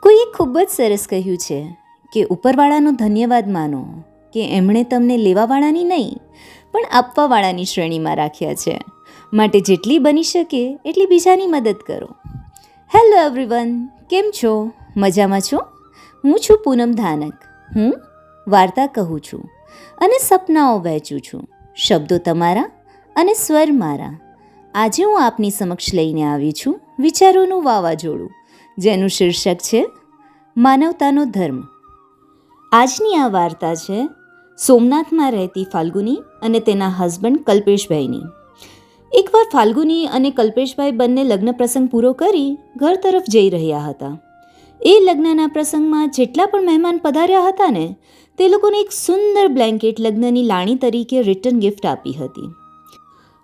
કોઈએ ખૂબ જ સરસ કહ્યું છે કે ઉપરવાળાનો ધન્યવાદ માનો કે એમણે તમને લેવાવાળાની નહીં પણ આપવાવાળાની શ્રેણીમાં રાખ્યા છે. માટે જેટલી બની શકે એટલી બીજાની મદદ કરો. હેલો એવરીવન, કેમ છો? મજામાં છો? હું છું પૂનમ ધાનક. હું વાર્તા કહું છું અને સપનાઓ વહેંચું છું. શબ્દો તમારા અને સ્વર મારા. આજે હું આપની સમક્ષ લઈને આવી છું વિચારોનું વાવાઝોડું, જેનું શીર્ષક છે માનવતાનો ધર્મ. આજની આ વાર્તા છે સોમનાથમાં રહેતી ફાલ્ગુની અને તેના હસબન્ડ કલ્પેશભાઈની. એકવાર ફાલ્ગુની અને કલ્પેશભાઈ બંને લગ્ન પ્રસંગ પૂરો કરી ઘર તરફ જઈ રહ્યા હતા. એ લગ્નના પ્રસંગમાં જેટલા પણ મહેમાન પધાર્યા હતા ને, તે લોકોને એક સુંદર બ્લેન્કેટ લગ્નની લાણી તરીકે રિટર્ન ગિફ્ટ આપી હતી.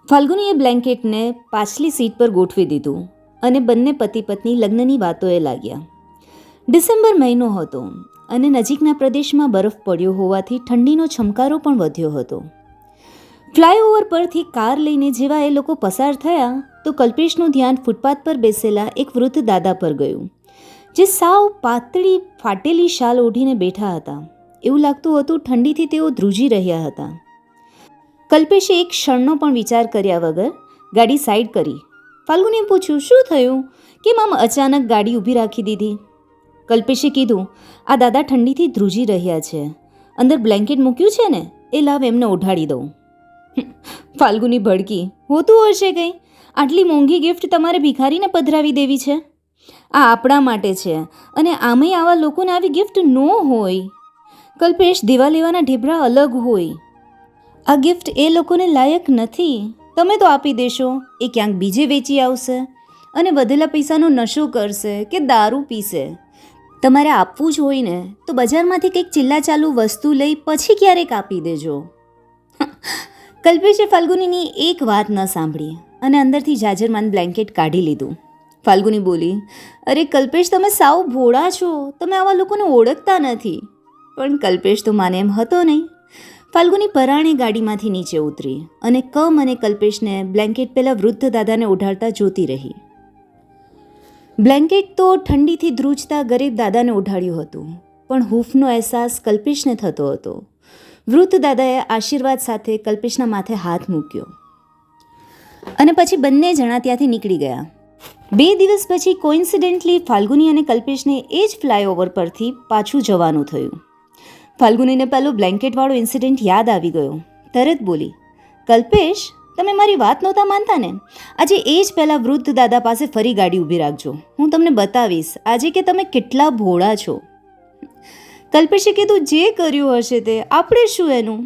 ફાલ્ગુનીએ બ્લેન્કેટને પાછલી સીટ પર ગોઠવી દીધું અને બંને પતિ પત્ની લગ્નની વાતોએ લાગ્યા. ડિસેમ્બર મહિનો હતો અને નજીકના પ્રદેશમાં બરફ પડ્યો હોવાથી ઠંડીનો છમકારો પણ વધ્યો હતો. ફ્લાયઓવર પરથી કાર લઈને જેવા એ લોકો પસાર થયા તો કલ્પેશનું ધ્યાન ફૂટપાથ પર બેસેલા એક વૃદ્ધ દાદા પર ગયું, જે સાવ પાતળી ફાટેલી શાલ ઓઢીને બેઠા હતા. એવું લાગતું હતું ઠંડીથી તેઓ ધ્રુજી રહ્યા હતા. કલ્પેશે એક ક્ષણનો પણ વિચાર કર્યા વગર ગાડી સાઈડ કરી. ફાલ્ગુનીએ પૂછ્યું, શું થયું? કેમ આમ અચાનક ગાડી ઊભી રાખી દીધી? કલ્પેશે કીધું, આ દાદા ઠંડીથી ધ્રુજી રહ્યા છે. અંદર બ્લેન્કેટ મૂક્યું છે ને, એ લાવ એમને ઓઢાડી દઉં. ફાલ્ગુની ભડકી, હોતું હશે કંઈ? આટલી મોંઘી ગિફ્ટ તમારે ભિખારીને પધરાવી દેવી છે? આ આપણા માટે છે અને આમેય આવા લોકોને આવી ગિફ્ટ ન હોય. કલ્પેશ, દેવા લેવાના ઢેબરા અલગ હોય. આ ગિફ્ટ એ લોકોને લાયક નથી. તમે તો આપી દેશો, એ ક્યાંક બીજે વેચી આવશે અને વધેલા પૈસાનો નશો કરશે કે દારૂ પીશે. તમારે આપવું જ હોય ને તો બજારમાંથી કંઈક ચિલ્લા ચાલુ વસ્તુ લઈ પછી ક્યારેક આપી દેજો. કલ્પેશે ફાલ્ગુનીની એક વાત ન સાંભળી અને અંદરથી જાજરમાન બ્લેન્કેટ કાઢી લીધું. ફાલ્ગુની બોલી, અરે કલ્પેશ, તમે સાવ ભોળા છો. તમે આવા લોકોને ઓળખતા નથી. પણ કલ્પેશ તો માને એમ હતો નહીં. ફાલ્ગુની પરાણે ગાડીમાંથી નીચે ઉતરી અને અને કલ્પેશને બ્લેન્કેટ પેલા વૃદ્ધ દાદાને ઓઢાડતા જોતી રહી. બ્લેન્કેટ તો ઠંડીથી ધ્રુજતા ગરીબ દાદાને ઓઢાડ્યું હતું, પણ હૂંફનો અહેસાસ કલ્પેશને થતો હતો. વૃદ્ધ દાદાએ આશીર્વાદ સાથે કલ્પેશના માથે હાથ મૂક્યો અને પછી બંને જણા ત્યાંથી નીકળી ગયા. 2 દિવસ પછી કોઇન્સિડન્ટલી ફાલ્ગુની અને કલ્પેશને એ જ ફ્લાયઓવર પરથી પાછું જવાનું થયું. ફાલ્ગુનીને પેલો બ્લેન્કેટવાળો ઇન્સિડન્ટ યાદ આવી ગયો. તરત બોલી, કલ્પેશ, તમે મારી વાત નહોતા માનતા ને? આજે એ જ પહેલાં વૃદ્ધ દાદા પાસે ફરી ગાડી ઊભી રાખજો. હું તમને બતાવીશ આજે કે તમે કેટલા ભોળા છો. કલ્પેશે કીધું, જે કર્યું હશે તે, આપણે શું એનું?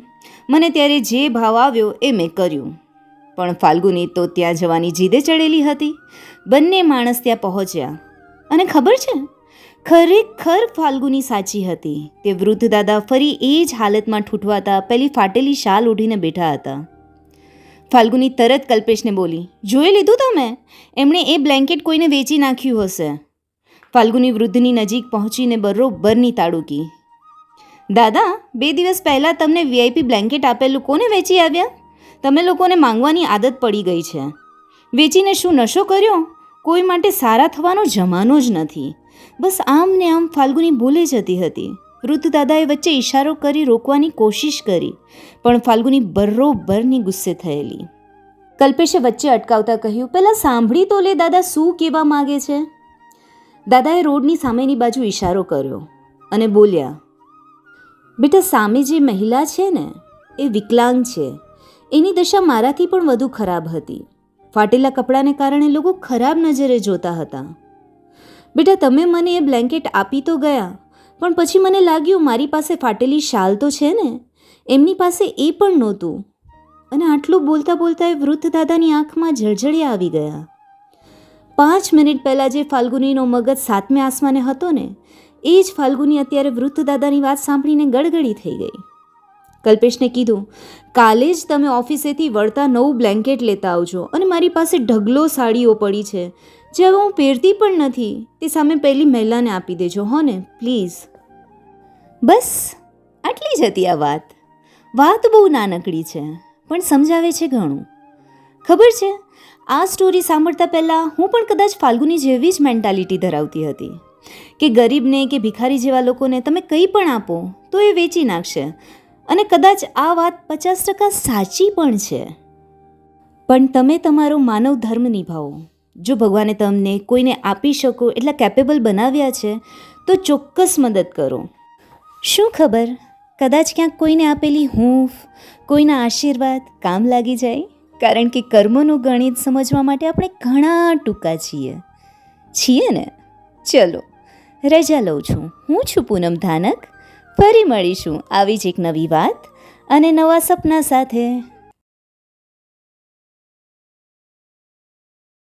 મને ત્યારે જે ભાવ આવ્યો એ મેં કર્યું. પણ ફાલ્ગુની તો ત્યાં જવાની જીદે ચડેલી હતી. બંને માણસ ત્યાં પહોંચ્યા અને ખબર છે, ખરેખર ફાલ્ગુની સાચી હતી. તે વૃદ્ધ દાદા ફરી એ જ હાલતમાં ઠૂઠવાતા પેલી ફાટેલી શાલ ઓઢીને બેઠા હતા. ફાલ્ગુની તરત કલ્પેશને બોલી, જોઈ લીધું તમે? એમણે એ બ્લેન્કેટ કોઈને વેચી નાખ્યું હશે. ફાલ્ગુની વૃદ્ધની નજીક પહોંચીને બરોબરની તાડુકી. દાદા, 2 દિવસ પહેલાં તમને વીઆઈપી બ્લેન્કેટ આપેલું કોને વેચી આવ્યા? તમે લોકોને માંગવાની આદત પડી ગઈ છે. વેચીને શું નશો કર્યો? કોઈ માટે સારા થવાનો જમાનો જ નથી. બસ આમ ને આમ ફાલ્ગુની બોલે જતી હતી. વૃદ્ધ દાદાએ વચ્ચે ઇશારો કરી રોકવાની કોશિશ કરી, પણ ફાલ્ગુની બરોબરની ગુસ્સે થયેલી. કલ્પેશે વચ્ચે અટકાવતા કહ્યું, પહેલાં સાંભળી તો લે દાદા શું કહેવા માગે છે. દાદાએ રોડની સામેની બાજુ ઇશારો કર્યો અને બોલ્યા, બેટા, સામે જે મહિલા છે ને, એ વિકલાંગ છે. એની દશા મારાથી પણ વધુ ખરાબ હતી. ફાટેલા કપડાને કારણે લોકો ખરાબ નજરે જોતા હતા. બેટા, તમે મને એ બ્લેન્કેટ આપી તો ગયા, પણ પછી મને લાગ્યું મારી પાસે ફાટેલી શાલ તો છે ને, એમની પાસે એ પણ નહોતું. અને આટલું બોલતા બોલતા એ વૃદ્ધ દાદાની આંખમાં જળજળિયા આવી ગયા. 5 મિનિટ પહેલાં જે ફાલ્ગુનીનો મગજ 7મે આસમાને હતો ને, એ જ ફાલ્ગુની અત્યારે વૃદ્ધ દાદાની વાત સાંભળીને ગડગડી થઈ ગઈ. કલ્પેશને કીધું, કાલે જ તમે ઓફિસેથી વળતા નવું બ્લેન્કેટ લેતા આવજો અને મારી પાસે ઢગલો સાડીઓ પડી છે જે હવે હું પહેરતી પણ નથી. તે સામે પહેલી મહિલાને આપી દેજો, હો ને, પ્લીઝ. બસ આટલી જ હતી આ વાત. વાત બહુ નાનકડી છે પણ સમજાવે છે ઘણું. ખબર છે, આ સ્ટોરી સાંભળતા પહેલાં હું પણ કદાચ ફાલ્ગુની જેવી જ મેન્ટાલિટી ધરાવતી હતી. કે ગરીબને કે ભિખારી જેવા લોકોને તમે કંઈ પણ આપો તો એ વેચી નાખશે, અને કદાચ આ વાત 50% સાચી પણ છે. પણ તમે તમારો માનવ ધર્મ નિભાવો. જો ભગવાને તમને કોઈને આપી શકો એટલા કેપેબલ બનાવ્યા છે તો ચોક્કસ મદદ કરો. શું ખબર, કદાચ ક્યાંક કોઈને આપેલી હૂંફ, કોઈના આશીર્વાદ કામ લાગી જાય. કારણ કે કર્મનું ગણિત સમજવા માટે આપણે ઘણા ટૂંકા છીએ ને. ચલો, રજા લઉં છું. હું છું પૂનમ ધાનક. ફરી મળીશું આવી જ એક નવી વાત અને નવા સપના સાથે.